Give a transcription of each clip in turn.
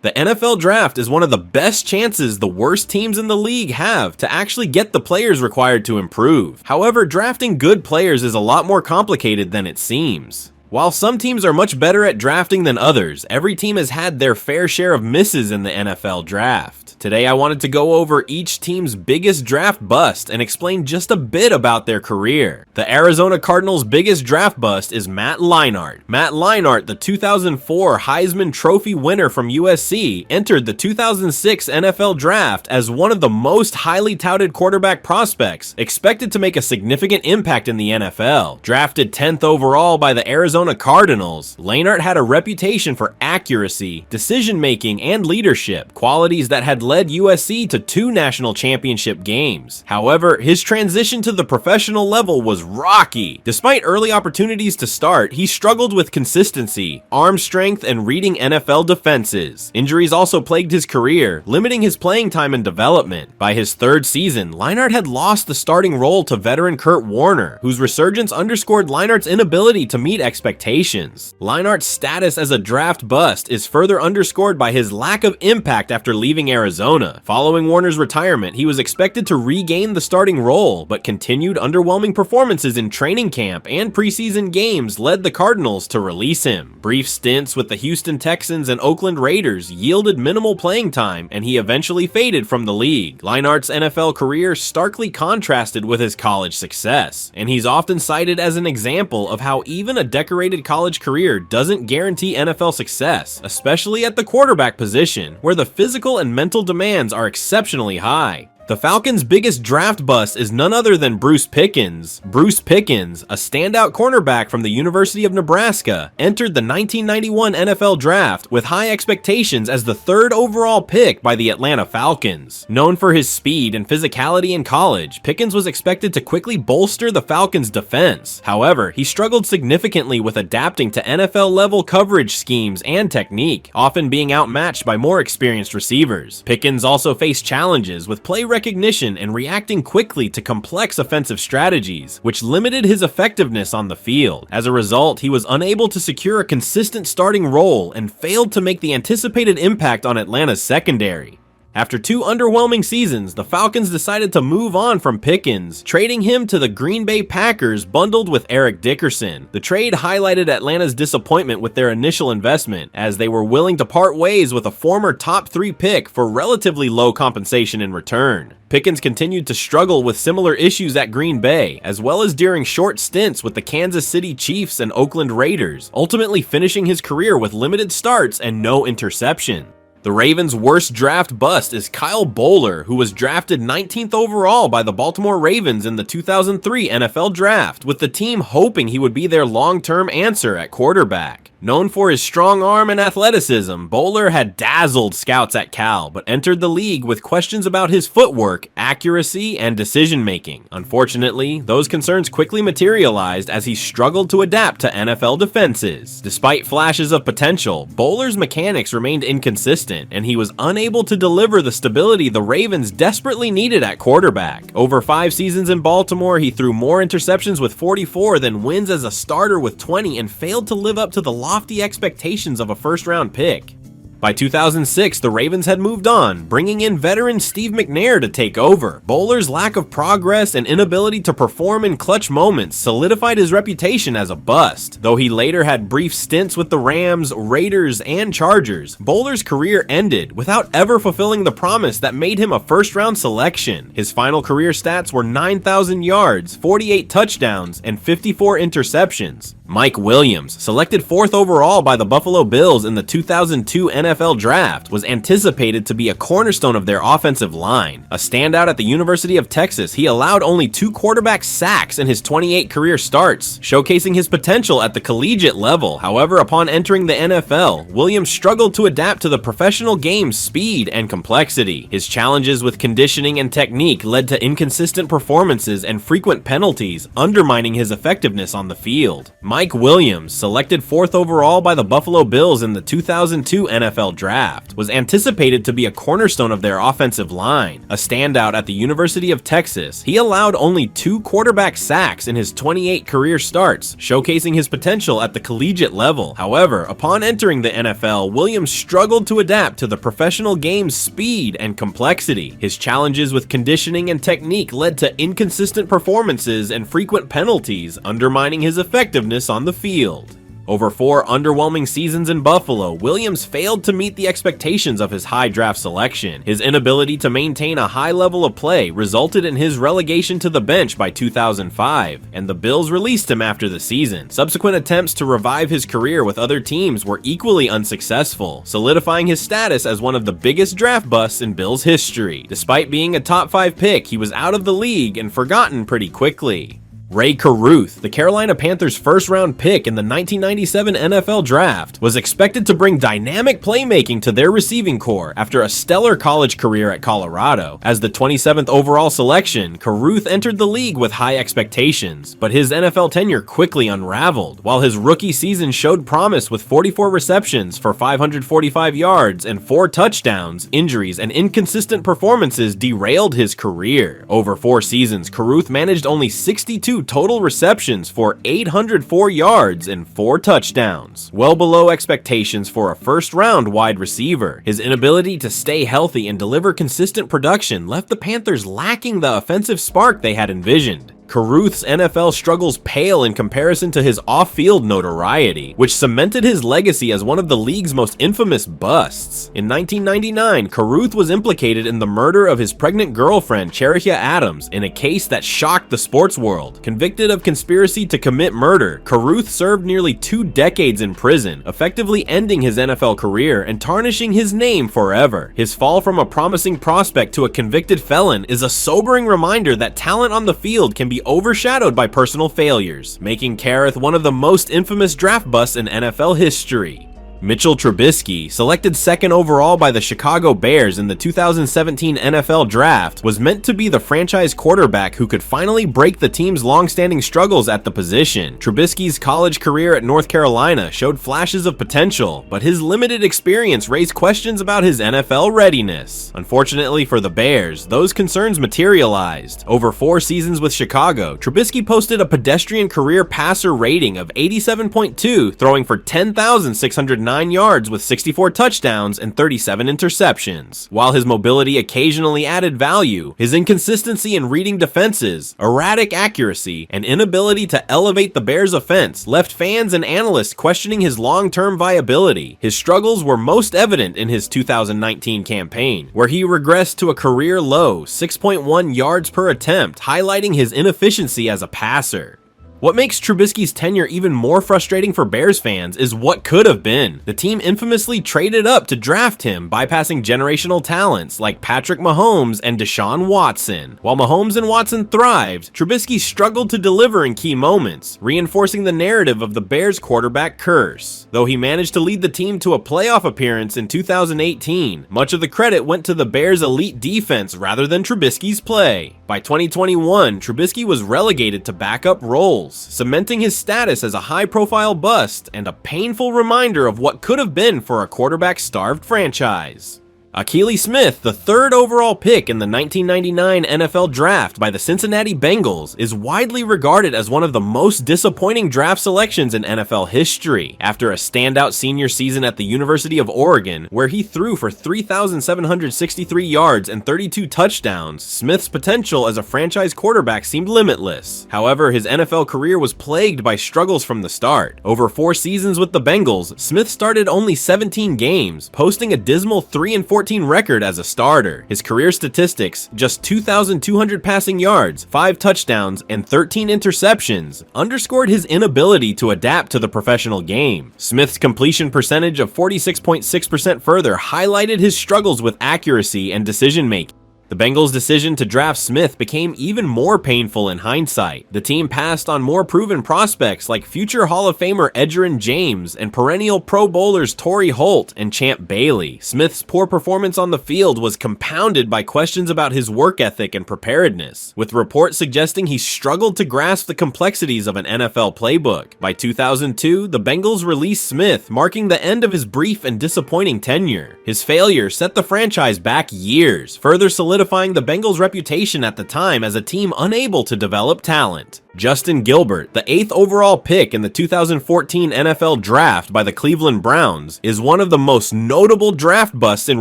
The NFL draft is one of the best chances the worst teams in the league have to actually get the players required to improve. However, drafting good players is a lot more complicated than it seems. While some teams are much better at drafting than others, every team has had their fair share of misses in the NFL draft. Today I wanted to go over each team's biggest draft bust and explain just a bit about their career. The Arizona Cardinals' biggest draft bust is Matt Leinart. Matt Leinart, the 2004 Heisman Trophy winner from USC, entered the 2006 NFL draft as one of the most highly touted quarterback prospects, expected to make a significant impact in the NFL. Drafted 10th overall by the Arizona Cardinals, Leinart had a reputation for accuracy, decision-making, and leadership, qualities that had led USC to 2 national championship games. However, his transition to the professional level was rocky. Despite early opportunities to start, he struggled with consistency, arm strength, and reading NFL defenses. Injuries also plagued his career, limiting his playing time and development. By his 3rd season, Leinart had lost the starting role to veteran Kurt Warner, whose resurgence underscored Leinart's inability to meet expectations. Leinart's status as a draft bust is further underscored by his lack of impact after leaving Arizona. Following Warner's retirement, he was expected to regain the starting role, but continued underwhelming performances in training camp and preseason games led the Cardinals to release him. Brief stints with the Houston Texans and Oakland Raiders yielded minimal playing time, and he eventually faded from the league. Leinart's NFL career starkly contrasted with his college success, and he's often cited as an example of how even a decorated college career doesn't guarantee NFL success, especially at the quarterback position, where the physical and mental demands are exceptionally high. The Falcons' biggest draft bust is none other than Bruce Pickens. Bruce Pickens, a standout cornerback from the University of Nebraska, entered the 1991 NFL Draft with high expectations as the 3rd overall pick by the Atlanta Falcons. Known for his speed and physicality in college, Pickens was expected to quickly bolster the Falcons' defense. However, he struggled significantly with adapting to NFL-level coverage schemes and technique, often being outmatched by more experienced receivers. Pickens also faced challenges with play recognition and reacting quickly to complex offensive strategies, which limited his effectiveness on the field. As a result, he was unable to secure a consistent starting role and failed to make the anticipated impact on Atlanta's secondary. After 2 underwhelming seasons, the Falcons decided to move on from Pickens, trading him to the Green Bay Packers bundled with Eric Dickerson. The trade highlighted Atlanta's disappointment with their initial investment, as they were willing to part ways with a former top 3 pick for relatively low compensation in return. Pickens continued to struggle with similar issues at Green Bay, as well as during short stints with the Kansas City Chiefs and Oakland Raiders, ultimately finishing his career with limited starts and no interception. The Ravens' worst draft bust is Kyle Boller, who was drafted 19th overall by the Baltimore Ravens in the 2003 NFL Draft, with the team hoping he would be their long-term answer at quarterback. Known for his strong arm and athleticism, Boller had dazzled scouts at Cal, but entered the league with questions about his footwork, accuracy, and decision-making. Unfortunately, those concerns quickly materialized as he struggled to adapt to NFL defenses. Despite flashes of potential, Boller's mechanics remained inconsistent, and he was unable to deliver the stability the Ravens desperately needed at quarterback. Over 5 seasons in Baltimore, he threw more interceptions with 44 than wins as a starter with 20 and failed to live up to the lofty expectations of a first-round pick. By 2006, the Ravens had moved on, bringing in veteran Steve McNair to take over. Boller's lack of progress and inability to perform in clutch moments solidified his reputation as a bust. Though he later had brief stints with the Rams, Raiders, and Chargers, Boller's career ended without ever fulfilling the promise that made him a first-round selection. His final career stats were 9,000 yards, 48 touchdowns, and 54 interceptions. Mike Williams, selected 4th overall by the Buffalo Bills in the 2002 NFL Draft, was anticipated to be a cornerstone of their offensive line. A standout at the University of Texas, he allowed only 2 quarterback sacks in his 28 career starts, showcasing his potential at the collegiate level. However, upon entering the NFL, Williams struggled to adapt to the professional game's speed and complexity. His challenges with conditioning and technique led to inconsistent performances and frequent penalties, undermining his effectiveness on the field. Mike Mike Williams, selected 4th overall by the Buffalo Bills in the 2002 NFL Draft, was anticipated to be a cornerstone of their offensive line. A standout at the University of Texas, he allowed only 2 quarterback sacks in his 28 career starts, showcasing his potential at the collegiate level. However, upon entering the NFL, Williams struggled to adapt to the professional game's speed and complexity. His challenges with conditioning and technique led to inconsistent performances and frequent penalties, undermining his effectiveness on the field. Over 4 underwhelming seasons in Buffalo, Williams failed to meet the expectations of his high draft selection. His inability to maintain a high level of play resulted in his relegation to the bench by 2005, and the Bills released him after the season. Subsequent attempts to revive his career with other teams were equally unsuccessful, solidifying his status as one of the biggest draft busts in Bills history. Despite being a top 5 pick, he was out of the league and forgotten pretty quickly. Ray Caruth, the Carolina Panthers' first-round pick in the 1997 NFL Draft, was expected to bring dynamic playmaking to their receiving corps after a stellar college career at Colorado. As the 27th overall selection, Caruth entered the league with high expectations, but his NFL tenure quickly unraveled. While his rookie season showed promise with 44 receptions for 545 yards and 4 touchdowns, injuries and inconsistent performances derailed his career. Over 4 seasons, Caruth managed only 62 total receptions for 804 yards and 4 touchdowns, well below expectations for a first-round wide receiver. His inability to stay healthy and deliver consistent production left the Panthers lacking the offensive spark they had envisioned. Caruth's NFL struggles pale in comparison to his off-field notoriety, which cemented his legacy as one of the league's most infamous busts. In 1999, Caruth was implicated in the murder of his pregnant girlfriend, Cherithia Adams, in a case that shocked the sports world. Convicted of conspiracy to commit murder, Caruth served nearly 2 decades in prison, effectively ending his NFL career and tarnishing his name forever. His fall from a promising prospect to a convicted felon is a sobering reminder that talent on the field can be overshadowed by personal failures, making Caruth one of the most infamous draft busts in NFL history. Mitchell Trubisky, selected 2nd overall by the Chicago Bears in the 2017 NFL Draft, was meant to be the franchise quarterback who could finally break the team's long-standing struggles at the position. Trubisky's college career at North Carolina showed flashes of potential, but his limited experience raised questions about his NFL readiness. Unfortunately for the Bears, those concerns materialized. Over 4 seasons with Chicago, Trubisky posted a pedestrian career passer rating of 87.2, throwing for 10,609 yards with 64 touchdowns and 37 interceptions. While his mobility occasionally added value, his inconsistency in reading defenses, erratic accuracy, and inability to elevate the Bears' offense left fans and analysts questioning his long-term viability. His struggles were most evident in his 2019 campaign, where he regressed to a career-low 6.1 yards per attempt, highlighting his inefficiency as a passer. What makes Trubisky's tenure even more frustrating for Bears fans is what could have been. The team infamously traded up to draft him, bypassing generational talents like Patrick Mahomes and Deshaun Watson. While Mahomes and Watson thrived, Trubisky struggled to deliver in key moments, reinforcing the narrative of the Bears' quarterback curse. Though he managed to lead the team to a playoff appearance in 2018, much of the credit went to the Bears' elite defense rather than Trubisky's play. By 2021, Trubisky was relegated to backup roles, cementing his status as a high-profile bust and a painful reminder of what could have been for a quarterback-starved franchise. Akili Smith, the 3rd overall pick in the 1999 NFL Draft by the Cincinnati Bengals, is widely regarded as one of the most disappointing draft selections in NFL history. After a standout senior season at the University of Oregon, where he threw for 3,763 yards and 32 touchdowns, Smith's potential as a franchise quarterback seemed limitless. However, his NFL career was plagued by struggles from the start. Over 4 seasons with the Bengals, Smith started only 17 games, posting a dismal 3-14 record as a starter. His career statistics, just 2,200 passing yards, 5 touchdowns, and 13 interceptions, underscored his inability to adapt to the professional game. Smith's completion percentage of 46.6% further highlighted his struggles with accuracy and decision-making. The Bengals' decision to draft Smith became even more painful in hindsight. The team passed on more proven prospects like future Hall of Famer Edgerrin James and perennial Pro Bowlers Torrey Holt and Champ Bailey. Smith's poor performance on the field was compounded by questions about his work ethic and preparedness, with reports suggesting he struggled to grasp the complexities of an NFL playbook. By 2002, the Bengals released Smith, marking the end of his brief and disappointing tenure. His failure set the franchise back years, further solidifying the Bengals' reputation at the time as a team unable to develop talent. Justin Gilbert, the 8th overall pick in the 2014 NFL Draft by the Cleveland Browns, is one of the most notable draft busts in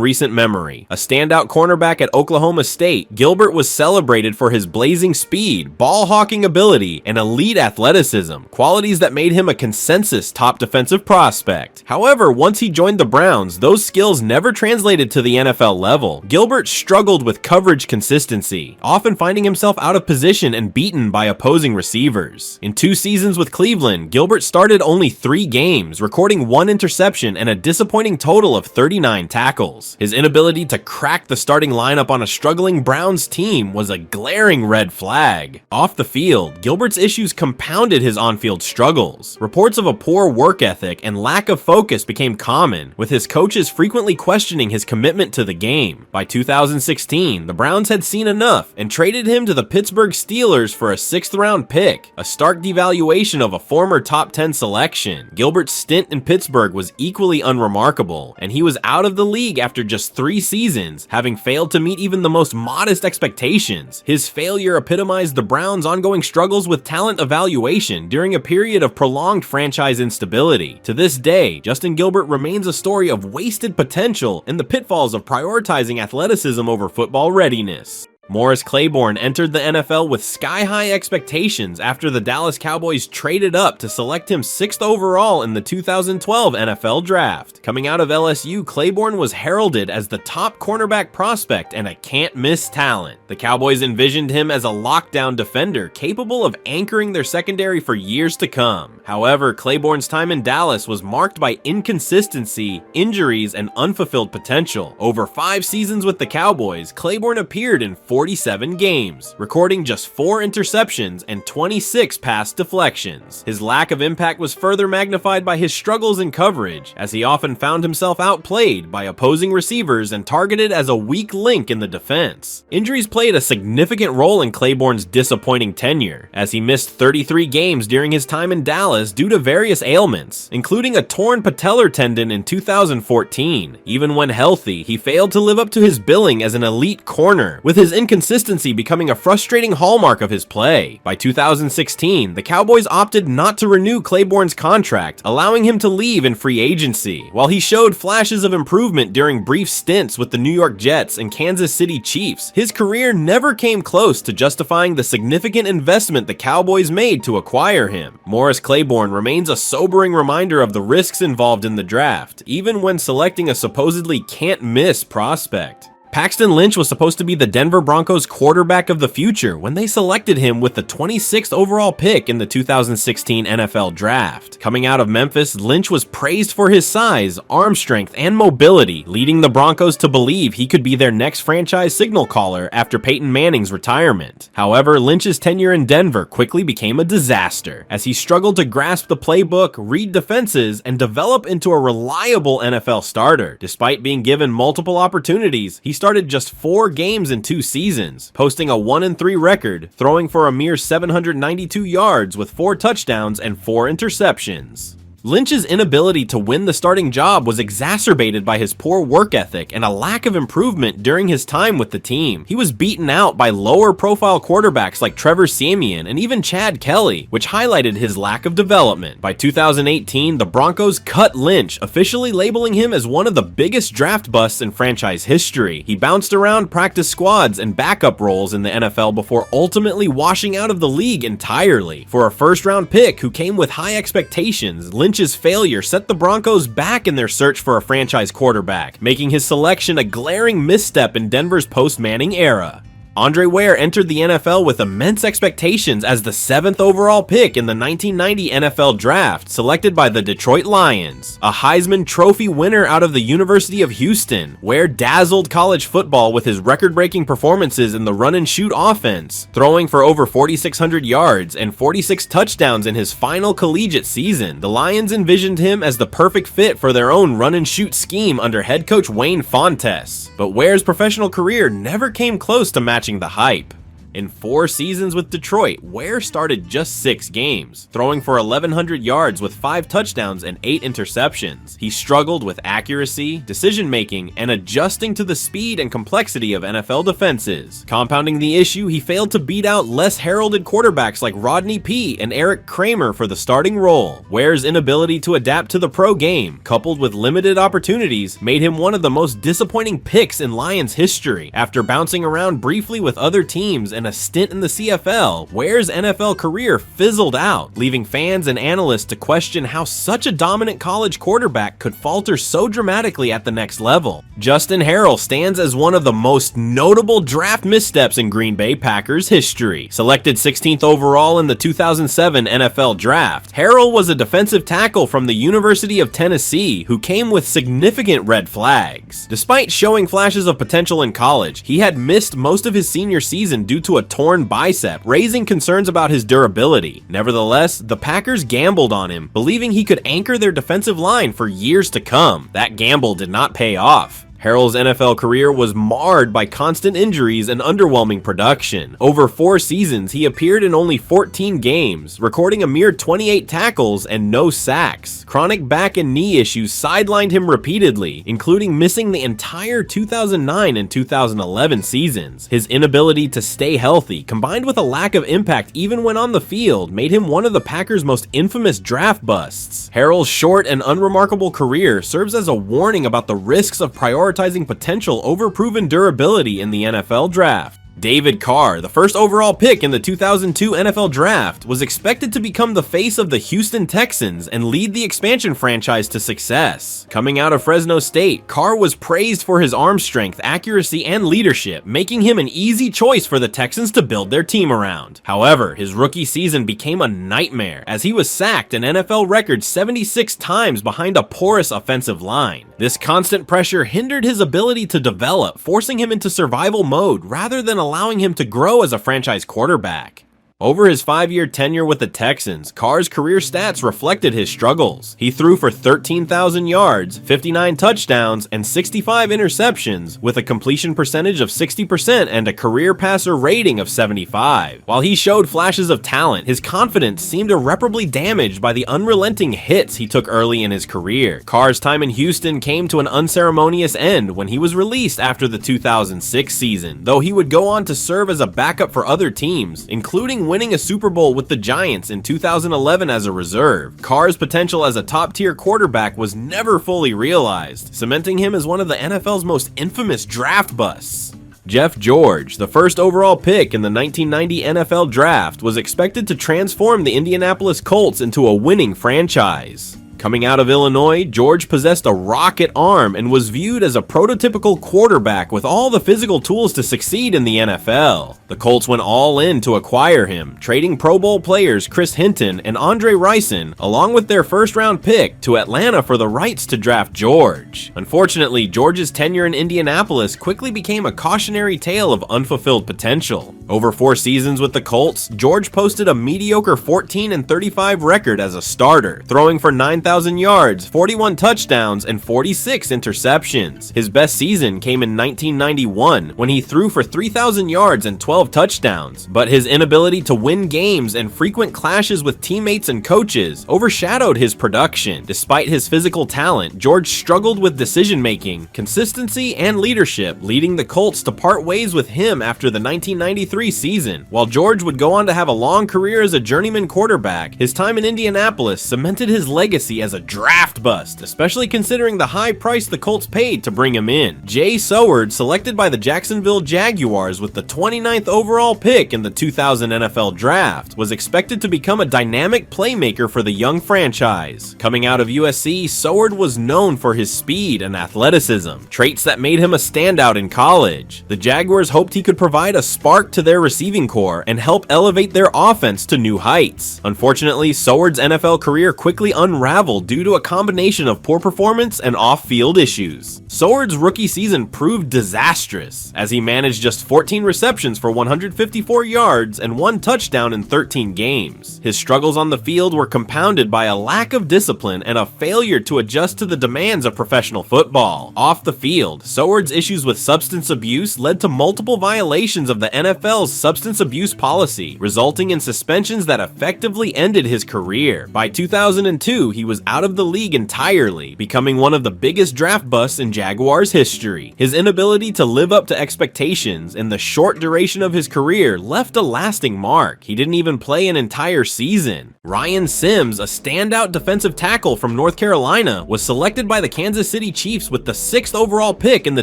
recent memory. A standout cornerback at Oklahoma State, Gilbert was celebrated for his blazing speed, ball-hawking ability, and elite athleticism, qualities that made him a consensus top defensive prospect. However, once he joined the Browns, those skills never translated to the NFL level. Gilbert struggled with coverage consistency, often finding himself out of position and beaten by opposing receivers. In 2 seasons with Cleveland, Gilbert started only 3 games, recording 1 interception and a disappointing total of 39 tackles. His inability to crack the starting lineup on a struggling Browns team was a glaring red flag. Off the field, Gilbert's issues compounded his on-field struggles. Reports of a poor work ethic and lack of focus became common, with his coaches frequently questioning his commitment to the game. By 2016, the Browns had seen enough and traded him to the Pittsburgh Steelers for a 6th-round pick, a stark devaluation of a former top 10 selection. Gilbert's stint in Pittsburgh was equally unremarkable, and he was out of the league after just 3 seasons, having failed to meet even the most modest expectations. His failure epitomized the Browns' ongoing struggles with talent evaluation during a period of prolonged franchise instability. To this day, Justin Gilbert remains a story of wasted potential and the pitfalls of prioritizing athleticism over football readiness. Morris Claiborne entered the NFL with sky-high expectations after the Dallas Cowboys traded up to select him 6th overall in the 2012 NFL Draft. Coming out of LSU, Claiborne was heralded as the top cornerback prospect and a can't-miss talent. The Cowboys envisioned him as a lockdown defender capable of anchoring their secondary for years to come. However, Claiborne's time in Dallas was marked by inconsistency, injuries, and unfulfilled potential. Over 5 seasons with the Cowboys, Claiborne appeared in 47 games, recording just 4 interceptions and 26 pass deflections. His lack of impact was further magnified by his struggles in coverage, as he often found himself outplayed by opposing receivers and targeted as a weak link in the defense. Injuries played a significant role in Claiborne's disappointing tenure, as he missed 33 games during his time in Dallas due to various ailments, including a torn patellar tendon in 2014. Even when healthy, he failed to live up to his billing as an elite corner, with his inconsistency becoming a frustrating hallmark of his play. By 2016, the Cowboys opted not to renew Claiborne's contract, allowing him to leave in free agency. While he showed flashes of improvement during brief stints with the New York Jets and Kansas City Chiefs, his career never came close to justifying the significant investment the Cowboys made to acquire him. Morris Claiborne remains a sobering reminder of the risks involved in the draft, even when selecting a supposedly can't-miss prospect. Paxton Lynch was supposed to be the Denver Broncos quarterback of the future when they selected him with the 26th overall pick in the 2016 NFL Draft. Coming out of Memphis, Lynch was praised for his size, arm strength, and mobility, leading the Broncos to believe he could be their next franchise signal caller after Peyton Manning's retirement. However, Lynch's tenure in Denver quickly became a disaster, as he struggled to grasp the playbook, read defenses, and develop into a reliable NFL starter. Despite being given multiple opportunities, he started just 4 games in 2 seasons, posting a 1-3 record, throwing for a mere 792 yards with 4 touchdowns and 4 interceptions. Lynch's inability to win the starting job was exacerbated by his poor work ethic and a lack of improvement during his time with the team. He was beaten out by lower-profile quarterbacks like Trevor Siemian and even Chad Kelly, which highlighted his lack of development. By 2018, the Broncos cut Lynch, officially labeling him as one of the biggest draft busts in franchise history. He bounced around practice squads and backup roles in the NFL before ultimately washing out of the league entirely. For a first-round pick who came with high expectations, Lynch's failure set the Broncos back in their search for a franchise quarterback, making his selection a glaring misstep in Denver's post-Manning era. Andre Ware entered the NFL with immense expectations as the 7th overall pick in the 1990 NFL Draft, selected by the Detroit Lions. A Heisman Trophy winner out of the University of Houston, Ware dazzled college football with his record-breaking performances in the run-and-shoot offense, throwing for over 4,600 yards and 46 touchdowns in his final collegiate season. The Lions envisioned him as the perfect fit for their own run-and-shoot scheme under head coach Wayne Fontes, but Ware's professional career never came close to matching the hype. In 4 seasons with Detroit, Ware started just 6 games, throwing for 1,100 yards with 5 touchdowns and 8 interceptions. He struggled with accuracy, decision-making, and adjusting to the speed and complexity of NFL defenses. Compounding the issue, he failed to beat out less heralded quarterbacks like Rodney P. and Eric Kramer for the starting role. Ware's inability to adapt to the pro game, coupled with limited opportunities, made him one of the most disappointing picks in Lions history. After bouncing around briefly with other teams and a stint in the CFL, Ware's NFL career fizzled out, leaving fans and analysts to question how such a dominant college quarterback could falter so dramatically at the next level. Justin Harrell stands as one of the most notable draft missteps in Green Bay Packers history. Selected 16th overall in the 2007 NFL Draft, Harrell was a defensive tackle from the University of Tennessee who came with significant red flags. Despite showing flashes of potential in college, he had missed most of his senior season due to a torn bicep, raising concerns about his durability. Nevertheless, the Packers gambled on him, believing he could anchor their defensive line for years to come. That gamble did not pay off. Harrell's NFL career was marred by constant injuries and underwhelming production. Over 4 seasons, he appeared in only 14 games, recording a mere 28 tackles and no sacks. Chronic back and knee issues sidelined him repeatedly, including missing the entire 2009 and 2011 seasons. His inability to stay healthy, combined with a lack of impact even when on the field, made him one of the Packers' most infamous draft busts. Harrell's short and unremarkable career serves as a warning about the risks of prioritizing potential over proven durability in the NFL Draft. David Carr, the first overall pick in the 2002 NFL Draft, was expected to become the face of the Houston Texans and lead the expansion franchise to success. Coming out of Fresno State, Carr was praised for his arm strength, accuracy, and leadership, making him an easy choice for the Texans to build their team around. However, his rookie season became a nightmare as he was sacked an NFL record 76 times behind a porous offensive line. This constant pressure hindered his ability to develop, forcing him into survival mode rather than allowing him to grow as a franchise quarterback. Over his 5-year tenure with the Texans, Carr's career stats reflected his struggles. He threw for 13,000 yards, 59 touchdowns, and 65 interceptions, with a completion percentage of 60% and a career passer rating of 75. While he showed flashes of talent, his confidence seemed irreparably damaged by the unrelenting hits he took early in his career. Carr's time in Houston came to an unceremonious end when he was released after the 2006 season, though he would go on to serve as a backup for other teams, including winning a Super Bowl with the Giants in 2011 as a reserve. Carr's potential as a top-tier quarterback was never fully realized, cementing him as one of the NFL's most infamous draft busts. Jeff George, the first overall pick in the 1990 NFL Draft, was expected to transform the Indianapolis Colts into a winning franchise. Coming out of Illinois, George possessed a rocket arm and was viewed as a prototypical quarterback with all the physical tools to succeed in the NFL. The Colts went all in to acquire him, trading Pro Bowl players Chris Hinton and Andre Rison, along with their first-round pick, to Atlanta for the rights to draft George. Unfortunately, George's tenure in Indianapolis quickly became a cautionary tale of unfulfilled potential. Over 4 seasons with the Colts, George posted a mediocre 14-35 record as a starter, throwing for 9,000 yards, 41 touchdowns, and 46 interceptions. His best season came in 1991 when he threw for 3,000 yards and 12 touchdowns, but his inability to win games and frequent clashes with teammates and coaches overshadowed his production. Despite his physical talent, George struggled with decision-making, consistency, and leadership, leading the Colts to part ways with him after the 1993 season. While George would go on to have a long career as a journeyman quarterback, his time in Indianapolis cemented his legacy as a draft bust, especially considering the high price the Colts paid to bring him in. Jay Soward, selected by the Jacksonville Jaguars with the 29th overall pick in the 2000 NFL Draft, was expected to become a dynamic playmaker for the young franchise. Coming out of USC, Soward was known for his speed and athleticism, traits that made him a standout in college. The Jaguars hoped he could provide a spark to their receiving core and help elevate their offense to new heights. Unfortunately, Soward's NFL career quickly unraveled due to a combination of poor performance and off-field issues. Soward's rookie season proved disastrous, as he managed just 14 receptions for 154 yards and 1 touchdown in 13 games. His struggles on the field were compounded by a lack of discipline and a failure to adjust to the demands of professional football. Off the field, Soward's issues with substance abuse led to multiple violations of the NFL's substance abuse policy, resulting in suspensions that effectively ended his career. By 2002, he was out of the league entirely, becoming one of the biggest draft busts in Jaguars history. His inability to live up to expectations and the short duration of his career left a lasting mark. He didn't even play an entire season. Ryan Sims, a standout defensive tackle from North Carolina, was selected by the Kansas City Chiefs with the 6th overall pick in the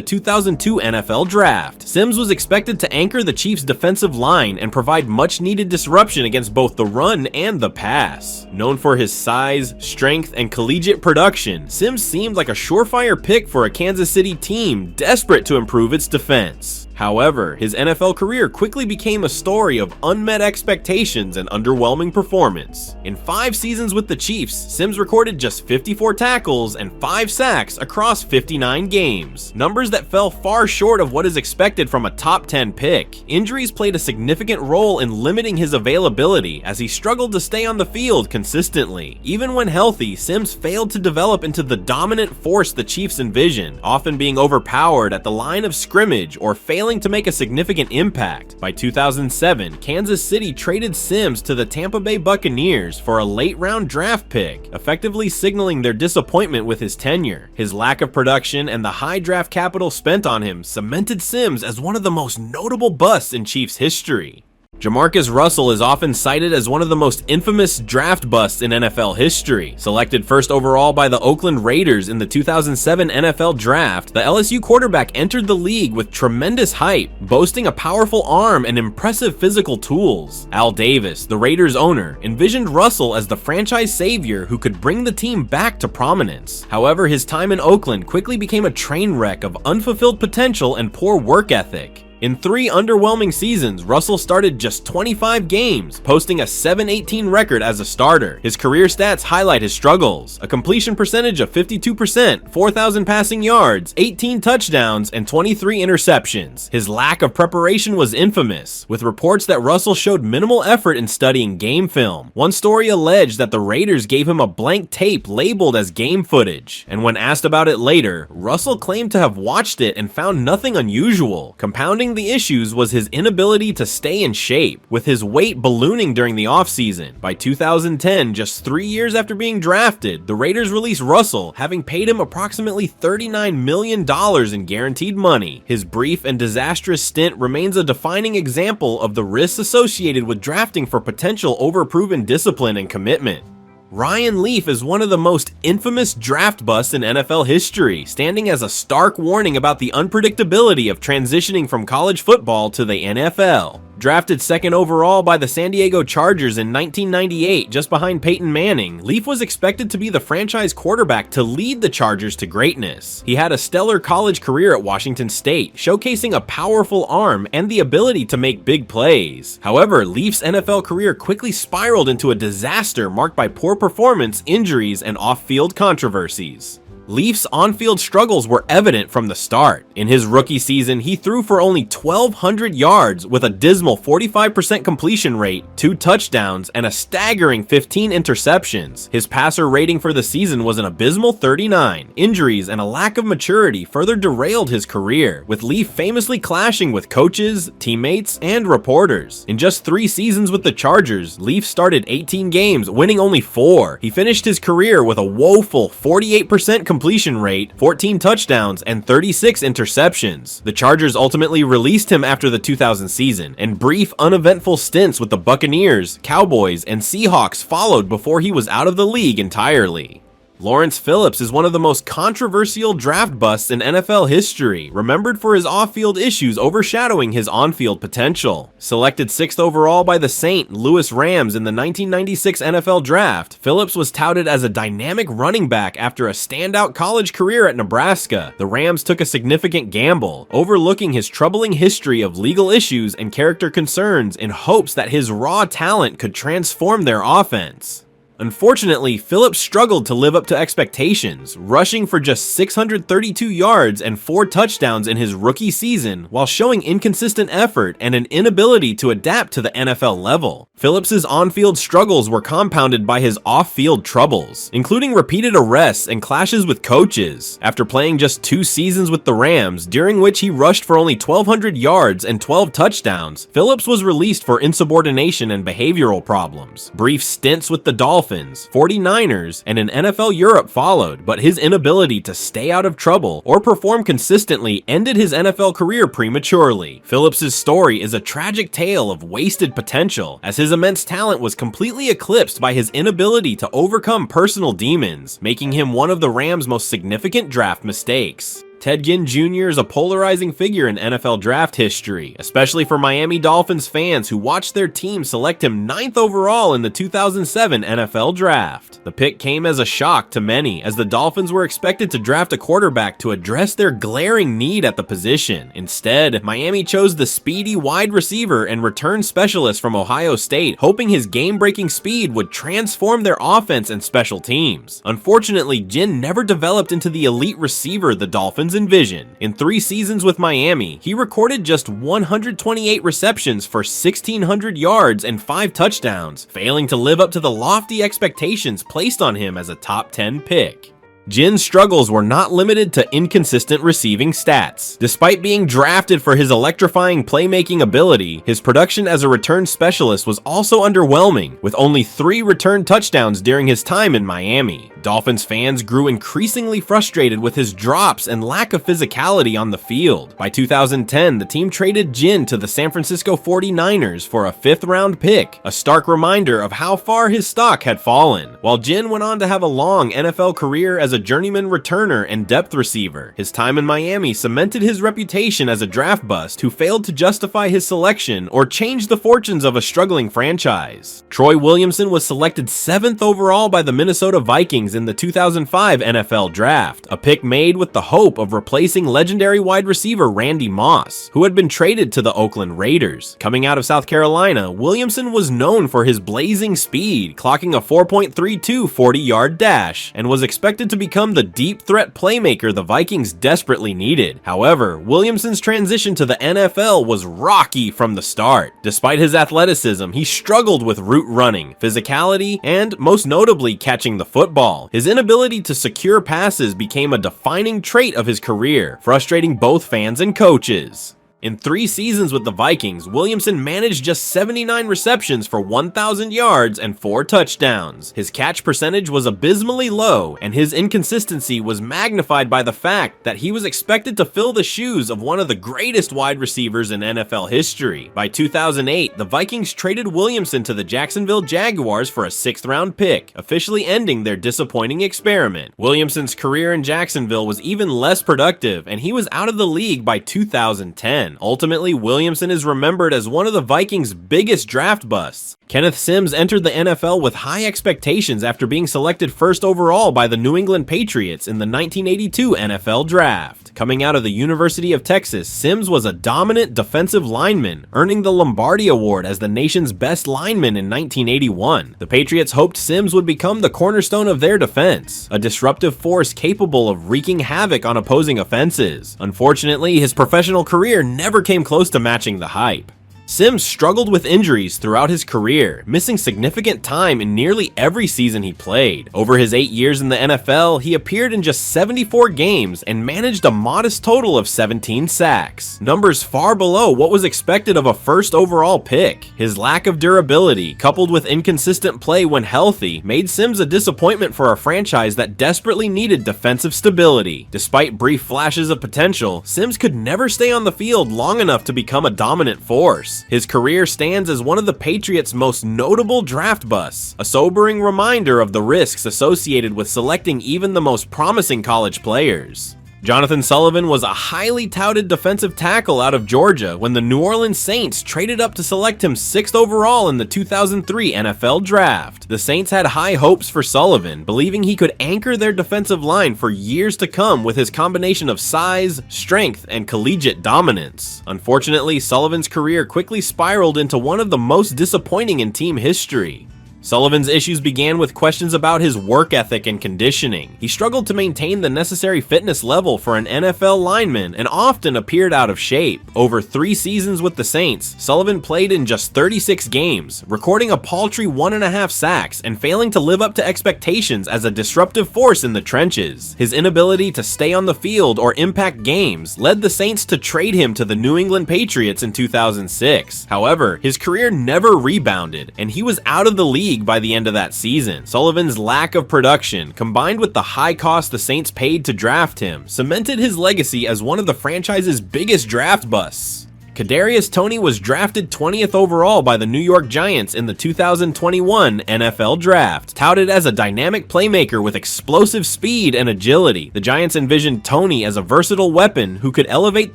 2002 NFL Draft. Sims was expected to anchor the Chiefs' defensive line and provide much-needed disruption against both the run and the pass. Known for his size, strength, and collegiate production, Sims seemed like a surefire pick for a Kansas City team desperate to improve its defense. However, his NFL career quickly became a story of unmet expectations and underwhelming performance. In 5 seasons with the Chiefs, Sims recorded just 54 tackles and 5 sacks across 59 games, numbers that fell far short of what is expected from a top 10 pick. Injuries played a significant role in limiting his availability as he struggled to stay on the field consistently. Even when healthy, Sims failed to develop into the dominant force the Chiefs envisioned, often being overpowered at the line of scrimmage or failing to make a significant impact. By 2007, Kansas City traded Sims to the Tampa Bay Buccaneers for a late-round draft pick, effectively signaling their disappointment with his tenure. His lack of production and the high draft capital spent on him cemented Sims as one of the most notable busts in Chiefs history. Jamarcus Russell is often cited as one of the most infamous draft busts in NFL history. Selected 1st overall by the Oakland Raiders in the 2007 NFL Draft, the LSU quarterback entered the league with tremendous hype, boasting a powerful arm and impressive physical tools. Al Davis, the Raiders owner, envisioned Russell as the franchise savior who could bring the team back to prominence. However, his time in Oakland quickly became a train wreck of unfulfilled potential and poor work ethic. In 3 underwhelming seasons, Russell started just 25 games, posting a 7-18 record as a starter. His career stats highlight his struggles: a completion percentage of 52%, 4,000 passing yards, 18 touchdowns, and 23 interceptions. His lack of preparation was infamous, with reports that Russell showed minimal effort in studying game film. One story alleged that the Raiders gave him a blank tape labeled as game footage, and when asked about it later, Russell claimed to have watched it and found nothing unusual. Compounding the issues was his inability to stay in shape, with his weight ballooning during the offseason. By 2010, just 3 years after being drafted, the Raiders released Russell, having paid him approximately $39 million in guaranteed money. His brief and disastrous stint remains a defining example of the risks associated with drafting for potential overproven discipline and commitment. Ryan Leaf is one of the most infamous draft busts in NFL history, standing as a stark warning about the unpredictability of transitioning from college football to the NFL. Drafted 2nd overall by the San Diego Chargers in 1998, just behind Peyton Manning, Leaf was expected to be the franchise quarterback to lead the Chargers to greatness. He had a stellar college career at Washington State, showcasing a powerful arm and the ability to make big plays. However, Leaf's NFL career quickly spiraled into a disaster marked by poor performance, injuries, and off-field controversies. Leaf's on-field struggles were evident from the start. In his rookie season, he threw for only 1,200 yards with a dismal 45% completion rate, 2 touchdowns, and a staggering 15 interceptions. His passer rating for the season was an abysmal 39. Injuries and a lack of maturity further derailed his career, with Leaf famously clashing with coaches, teammates, and reporters. In just 3 seasons with the Chargers, Leaf started 18 games, winning only 4. He finished his career with a woeful 48% completion rate, 14 touchdowns, and 36 interceptions. The Chargers ultimately released him after the 2000 season, and brief, uneventful stints with the Buccaneers, Cowboys, and Seahawks followed before he was out of the league entirely. Lawrence Phillips is one of the most controversial draft busts in NFL history, remembered for his off-field issues overshadowing his on-field potential. Selected 6th overall by the St. Louis Rams in the 1996 NFL Draft, Phillips was touted as a dynamic running back after a standout college career at Nebraska. The Rams took a significant gamble, overlooking his troubling history of legal issues and character concerns in hopes that his raw talent could transform their offense. Unfortunately, Phillips struggled to live up to expectations, rushing for just 632 yards and 4 touchdowns in his rookie season while showing inconsistent effort and an inability to adapt to the NFL level. Phillips's on-field struggles were compounded by his off-field troubles, including repeated arrests and clashes with coaches. After playing just 2 seasons with the Rams, during which he rushed for only 1,200 yards and 12 touchdowns, Phillips was released for insubordination and behavioral problems. Brief stints with the Dolphins, 49ers, and in NFL Europe followed, but his inability to stay out of trouble or perform consistently ended his NFL career prematurely. Phillips's story is a tragic tale of wasted potential, as his immense talent was completely eclipsed by his inability to overcome personal demons, making him one of the Rams' most significant draft mistakes. Ted Ginn Jr. is a polarizing figure in NFL draft history, especially for Miami Dolphins fans who watched their team select him 9th overall in the 2007 NFL Draft. The pick came as a shock to many, as the Dolphins were expected to draft a quarterback to address their glaring need at the position. Instead, Miami chose the speedy wide receiver and return specialist from Ohio State, hoping his game-breaking speed would transform their offense and special teams. Unfortunately, Ginn never developed into the elite receiver the Dolphins envisioned. In 3 seasons with Miami, he recorded just 128 receptions for 1,600 yards and 5 touchdowns, failing to live up to the lofty expectations placed on him as a top 10 pick. Ginn's struggles were not limited to inconsistent receiving stats. Despite being drafted for his electrifying playmaking ability, his production as a return specialist was also underwhelming, with only 3 return touchdowns during his time in Miami. Dolphins fans grew increasingly frustrated with his drops and lack of physicality on the field. By 2010, the team traded Ginn to the San Francisco 49ers for a 5th-round pick, a stark reminder of how far his stock had fallen. While Ginn went on to have a long NFL career as a journeyman returner and depth receiver, his time in Miami cemented his reputation as a draft bust who failed to justify his selection or change the fortunes of a struggling franchise. Troy Williamson was selected 7th overall by the Minnesota Vikings in the 2005 NFL Draft, a pick made with the hope of replacing legendary wide receiver Randy Moss, who had been traded to the Oakland Raiders. Coming out of South Carolina, Williamson was known for his blazing speed, clocking a 4.32 40-yard dash, and was expected to become the deep threat playmaker the Vikings desperately needed. However, Williamson's transition to the NFL was rocky from the start. Despite his athleticism, he struggled with route running, physicality, and most notably catching the football. His inability to secure passes became a defining trait of his career, frustrating both fans and coaches. In 3 seasons with the Vikings, Williamson managed just 79 receptions for 1,000 yards and 4 touchdowns. His catch percentage was abysmally low, and his inconsistency was magnified by the fact that he was expected to fill the shoes of one of the greatest wide receivers in NFL history. By 2008, the Vikings traded Williamson to the Jacksonville Jaguars for a 6th-round pick, officially ending their disappointing experiment. Williamson's career in Jacksonville was even less productive, and he was out of the league by 2010. Ultimately, Williamson is remembered as one of the Vikings' biggest draft busts. Kenneth Sims entered the NFL with high expectations after being selected 1st overall by the New England Patriots in the 1982 NFL Draft. Coming out of the University of Texas, Sims was a dominant defensive lineman, earning the Lombardi Award as the nation's best lineman in 1981. The Patriots hoped Sims would become the cornerstone of their defense, a disruptive force capable of wreaking havoc on opposing offenses. Unfortunately, his professional career never came close to matching the hype. Sims struggled with injuries throughout his career, missing significant time in nearly every season he played. Over his 8 years in the NFL, he appeared in just 74 games and managed a modest total of 17 sacks, numbers far below what was expected of a 1st overall pick. His lack of durability, coupled with inconsistent play when healthy, made Sims a disappointment for a franchise that desperately needed defensive stability. Despite brief flashes of potential, Sims could never stay on the field long enough to become a dominant force. Patriots. His career stands as one of the Patriots' most notable draft busts, a sobering reminder of the risks associated with selecting even the most promising college players. Jonathan Sullivan was a highly touted defensive tackle out of Georgia when the New Orleans Saints traded up to select him 6th overall in the 2003 NFL Draft. The Saints had high hopes for Sullivan, believing he could anchor their defensive line for years to come with his combination of size, strength, and collegiate dominance. Unfortunately, Sullivan's career quickly spiraled into one of the most disappointing in team history. Sullivan's issues began with questions about his work ethic and conditioning. He struggled to maintain the necessary fitness level for an NFL lineman and often appeared out of shape. Over 3 seasons with the Saints, Sullivan played in just 36 games, recording a paltry 1.5 sacks and failing to live up to expectations as a disruptive force in the trenches. His inability to stay on the field or impact games led the Saints to trade him to the New England Patriots in 2006. However, his career never rebounded, and he was out of the league by the end of that season. Sullivan's lack of production, combined with the high cost the Saints paid to draft him, cemented his legacy as one of the franchise's biggest draft busts. Kadarius Toney was drafted 20th overall by the New York Giants in the 2021 NFL Draft. Touted as a dynamic playmaker with explosive speed and agility, the Giants envisioned Toney as a versatile weapon who could elevate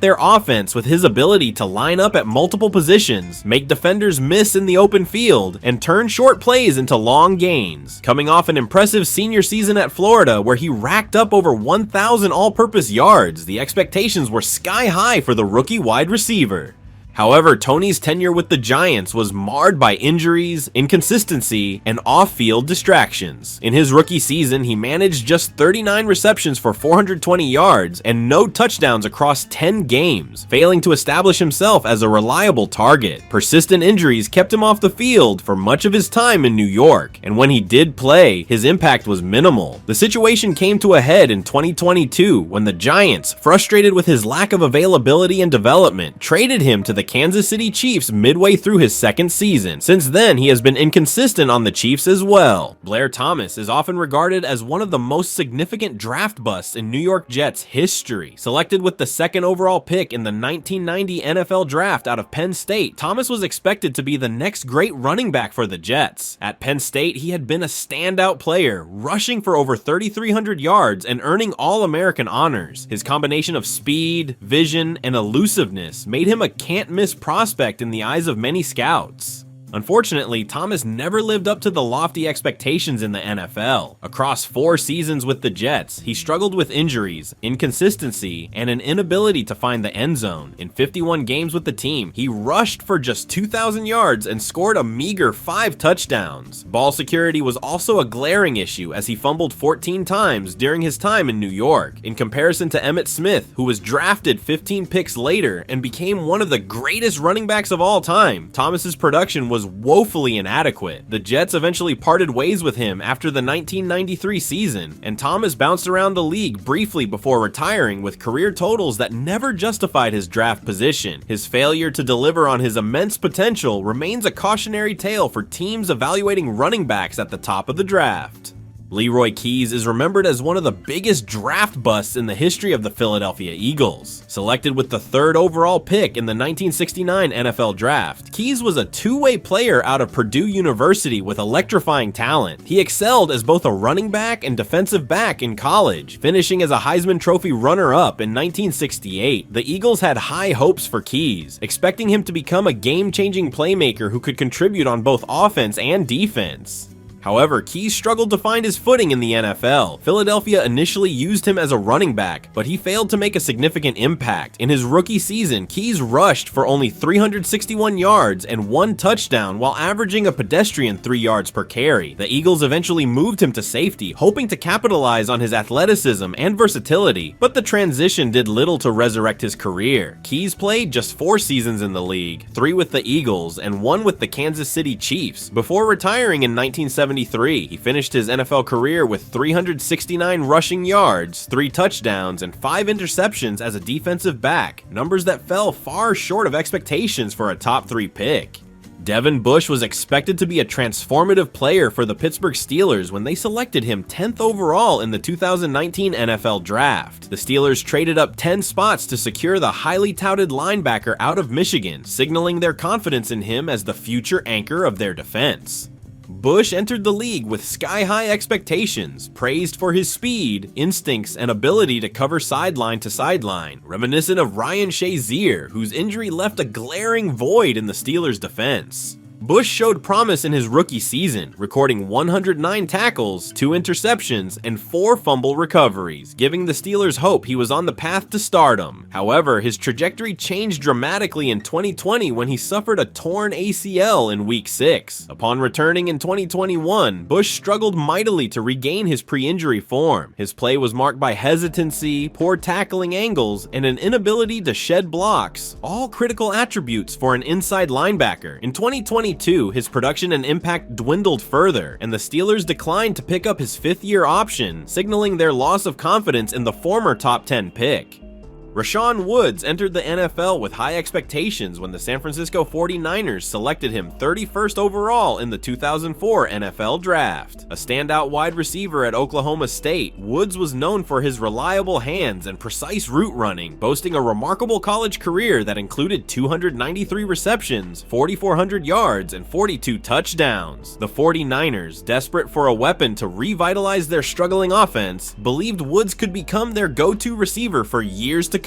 their offense with his ability to line up at multiple positions, make defenders miss in the open field, and turn short plays into long gains. Coming off an impressive senior season at Florida where he racked up over 1,000 all-purpose yards, the expectations were sky high for the rookie wide receiver. However, Toney's tenure with the Giants was marred by injuries, inconsistency, and off-field distractions. In his rookie season, he managed just 39 receptions for 420 yards and no touchdowns across 10 games, failing to establish himself as a reliable target. Persistent injuries kept him off the field for much of his time in New York, and when he did play, his impact was minimal. The situation came to a head in 2022 when the Giants, frustrated with his lack of availability and development, traded him to the Kansas City Chiefs midway through his 2nd season. Since then, he has been inconsistent on the Chiefs as well. Blair Thomas is often regarded as one of the most significant draft busts in New York Jets history. Selected with the 2nd overall pick in the 1990 NFL Draft out of Penn State, Thomas was expected to be the next great running back for the Jets. At Penn State, he had been a standout player, rushing for over 3,300 yards and earning All-American honors. His combination of speed, vision, and elusiveness made him a can't-miss prospect in the eyes of many scouts. Unfortunately, Thomas never lived up to the lofty expectations in the NFL. Across 4 seasons with the Jets, he struggled with injuries, inconsistency, and an inability to find the end zone. In 51 games with the team, he rushed for just 2,000 yards and scored a meager 5 touchdowns. Ball security was also a glaring issue as he fumbled 14 times during his time in New York. In comparison to Emmitt Smith, who was drafted 15 picks later and became one of the greatest running backs of all time, Thomas's production was woefully inadequate. The Jets eventually parted ways with him after the 1993 season, and Thomas bounced around the league briefly before retiring with career totals that never justified his draft position. His failure to deliver on his immense potential remains a cautionary tale for teams evaluating running backs at the top of the draft. Leroy Keys is remembered as one of the biggest draft busts in the history of the Philadelphia Eagles. Selected with the 3rd overall pick in the 1969 NFL Draft, Keys was a two-way player out of Purdue University with electrifying talent. He excelled as both a running back and defensive back in college, finishing as a Heisman Trophy runner-up in 1968. The Eagles had high hopes for Keys, expecting him to become a game-changing playmaker who could contribute on both offense and defense. However, Keys struggled to find his footing in the NFL. Philadelphia initially used him as a running back, but he failed to make a significant impact. In his rookie season, Keys rushed for only 361 yards and 1 touchdown while averaging a pedestrian 3 yards per carry. The Eagles eventually moved him to safety, hoping to capitalize on his athleticism and versatility, but the transition did little to resurrect his career. Keys played just 4 seasons in the league, 3 with the Eagles and 1 with the Kansas City Chiefs, before retiring in 1973. He finished his NFL career with 369 rushing yards, 3 touchdowns, and 5 interceptions as a defensive back, numbers that fell far short of expectations for a top 3 pick. Devin Bush was expected to be a transformative player for the Pittsburgh Steelers when they selected him 10th overall in the 2019 NFL Draft. The Steelers traded up 10 spots to secure the highly touted linebacker out of Michigan, signaling their confidence in him as the future anchor of their defense. Bush entered the league with sky-high expectations, praised for his speed, instincts, and ability to cover sideline to sideline, reminiscent of Ryan Shazier, whose injury left a glaring void in the Steelers' defense. Bush showed promise in his rookie season, recording 109 tackles, 2 interceptions, and 4 fumble recoveries, giving the Steelers hope he was on the path to stardom. However, his trajectory changed dramatically in 2020 when he suffered a torn ACL in Week 6. Upon returning in 2021, Bush struggled mightily to regain his pre-injury form. His play was marked by hesitancy, poor tackling angles, and an inability to shed blocks, all critical attributes for an inside linebacker. In 2022, his production and impact dwindled further, and the Steelers declined to pick up his 5th-year option, signaling their loss of confidence in the former top 10 pick. Rashawn Woods entered the NFL with high expectations when the San Francisco 49ers selected him 31st overall in the 2004 NFL Draft. A standout wide receiver at Oklahoma State, Woods was known for his reliable hands and precise route running, boasting a remarkable college career that included 293 receptions, 4,400 yards, and 42 touchdowns. The 49ers, desperate for a weapon to revitalize their struggling offense, believed Woods could become their go-to receiver for years to come.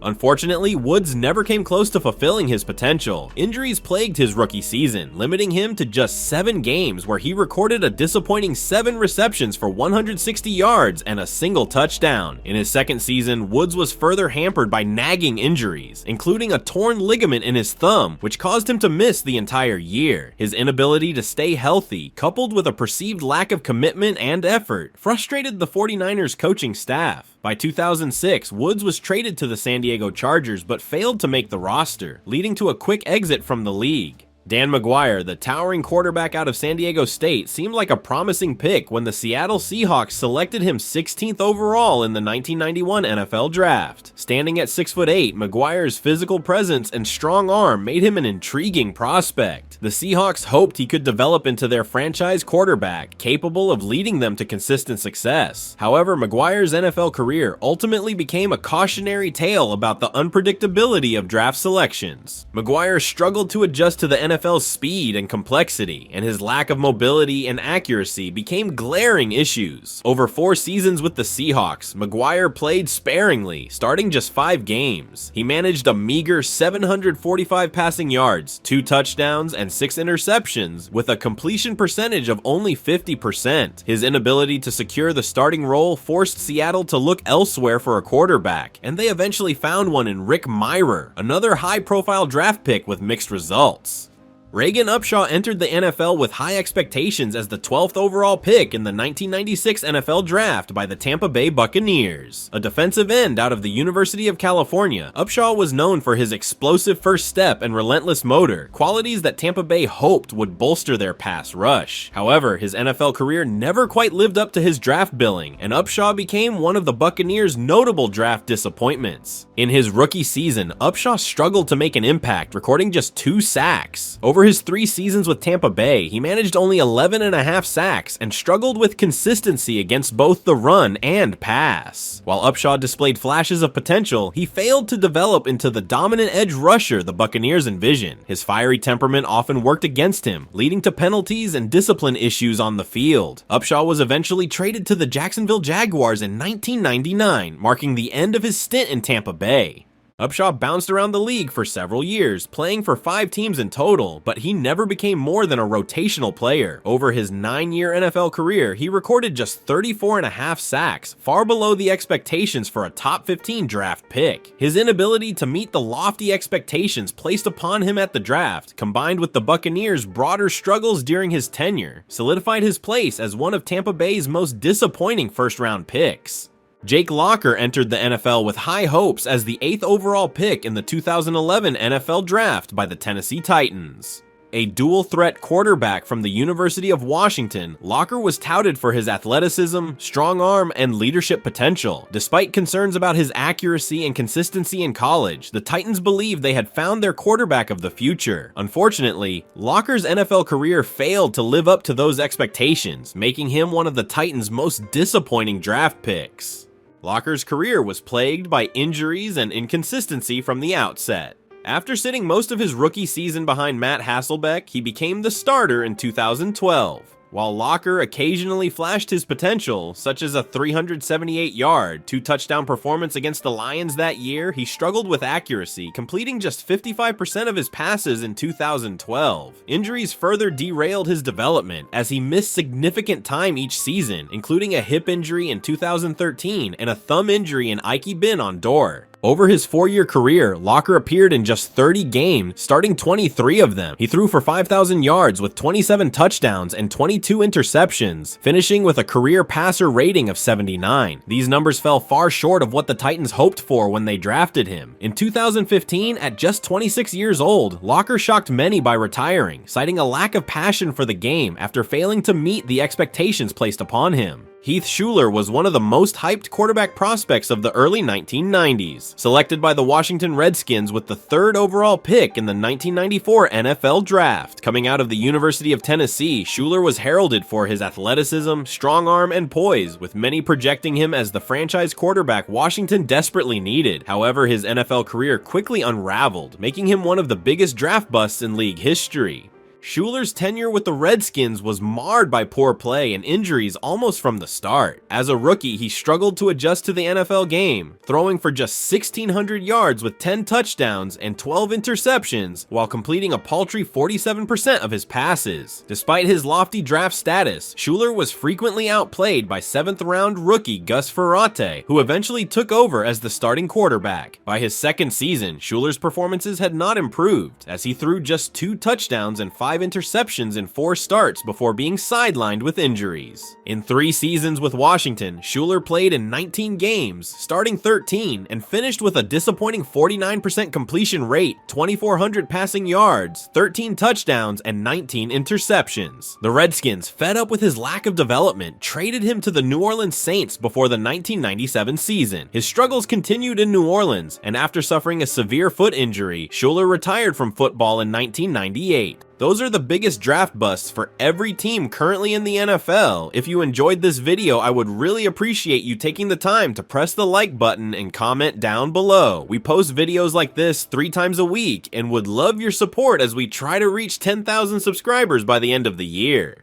Unfortunately, Woods never came close to fulfilling his potential. Injuries plagued his rookie season, limiting him to just 7 games where he recorded a disappointing 7 receptions for 160 yards and a single touchdown. In his second season, Woods was further hampered by nagging injuries, including a torn ligament in his thumb, which caused him to miss the entire year. His inability to stay healthy, coupled with a perceived lack of commitment and effort, frustrated the 49ers coaching staff. By 2006, Woods was traded to the San Diego Chargers but failed to make the roster, leading to a quick exit from the league. Dan McGuire, the towering quarterback out of San Diego State, seemed like a promising pick when the Seattle Seahawks selected him 16th overall in the 1991 NFL Draft. Standing at 6'8", McGuire's physical presence and strong arm made him an intriguing prospect. The Seahawks hoped he could develop into their franchise quarterback, capable of leading them to consistent success. However, McGuire's NFL career ultimately became a cautionary tale about the unpredictability of draft selections. McGuire struggled to adjust to the NFL's speed and complexity, and his lack of mobility and accuracy became glaring issues. Over 4 seasons with the Seahawks, McGuire played sparingly, starting just 5 games. He managed a meager 745 passing yards, 2 touchdowns, and 6 interceptions, with a completion percentage of only 50%. His inability to secure the starting role forced Seattle to look elsewhere for a quarterback, and they eventually found one in Rick Mirer, another high-profile draft pick with mixed results. Reagan Upshaw entered the NFL with high expectations as the 12th overall pick in the 1996 NFL Draft by the Tampa Bay Buccaneers. A defensive end out of the University of California, Upshaw was known for his explosive first step and relentless motor, qualities that Tampa Bay hoped would bolster their pass rush. However, his NFL career never quite lived up to his draft billing, and Upshaw became one of the Buccaneers' notable draft disappointments. In his rookie season, Upshaw struggled to make an impact, recording just 2 sacks. Over his 3 seasons with Tampa Bay, he managed only 11.5 sacks and struggled with consistency against both the run and pass. While Upshaw displayed flashes of potential, he failed to develop into the dominant edge rusher the Buccaneers envisioned. His fiery temperament often worked against him, leading to penalties and discipline issues on the field. Upshaw was eventually traded to the Jacksonville Jaguars in 1999, marking the end of his stint in Tampa Bay. Upshaw bounced around the league for several years, playing for 5 teams in total, but he never became more than a rotational player. Over his 9-year NFL career, he recorded just 34.5 sacks, far below the expectations for a top 15 draft pick. His inability to meet the lofty expectations placed upon him at the draft, combined with the Buccaneers' broader struggles during his tenure, solidified his place as one of Tampa Bay's most disappointing first-round picks. Jake Locker entered the NFL with high hopes as the 8th overall pick in the 2011 NFL Draft by the Tennessee Titans. A dual-threat quarterback from the University of Washington, Locker was touted for his athleticism, strong arm, and leadership potential. Despite concerns about his accuracy and consistency in college, the Titans believed they had found their quarterback of the future. Unfortunately, Locker's NFL career failed to live up to those expectations, making him one of the Titans' most disappointing draft picks. Locker's career was plagued by injuries and inconsistency from the outset. After sitting most of his rookie season behind Matt Hasselbeck, he became the starter in 2012. While Locker occasionally flashed his potential, such as a 378-yard, 2-touchdown performance against the Lions that year, he struggled with accuracy, completing just 55% of his passes in 2012. Injuries further derailed his development, as he missed significant time each season, including a hip injury in 2013 and a thumb injury in Ike Bin on Door. Over his 4-year career, Locker appeared in just 30 games, starting 23 of them. He threw for 5,000 yards with 27 touchdowns and 22 interceptions, finishing with a career passer rating of 79. These numbers fell far short of what the Titans hoped for when they drafted him. In 2015, at just 26 years old, Locker shocked many by retiring, citing a lack of passion for the game after failing to meet the expectations placed upon him. Heath Shuler was one of the most hyped quarterback prospects of the early 1990s, selected by the Washington Redskins with the 3rd overall pick in the 1994 NFL Draft. Coming out of the University of Tennessee, Shuler was heralded for his athleticism, strong arm, and poise, with many projecting him as the franchise quarterback Washington desperately needed. However, his NFL career quickly unraveled, making him one of the biggest draft busts in league history. Shuler's tenure with the Redskins was marred by poor play and injuries almost from the start. As a rookie, he struggled to adjust to the NFL game, throwing for just 1,600 yards with 10 touchdowns and 12 interceptions, while completing a paltry 47% of his passes. Despite his lofty draft status, Shuler was frequently outplayed by 7th-round rookie Gus Ferrate, who eventually took over as the starting quarterback. By his 2nd season, Shuler's performances had not improved, as he threw just 2 touchdowns and 5 interceptions in 4 starts before being sidelined with injuries. In 3 seasons with Washington, Shuler played in 19 games, starting 13, and finished with a disappointing 49% completion rate, 2,400 passing yards, 13 touchdowns, and 19 interceptions. The Redskins, fed up with his lack of development, traded him to the New Orleans Saints before the 1997 season. His struggles continued in New Orleans, and after suffering a severe foot injury, Shuler retired from football in 1998. Those are the biggest draft busts for every team currently in the NFL. If you enjoyed this video, I would really appreciate you taking the time to press the like button and comment down below. We post videos like this 3 times a week and would love your support as we try to reach 10,000 subscribers by the end of the year.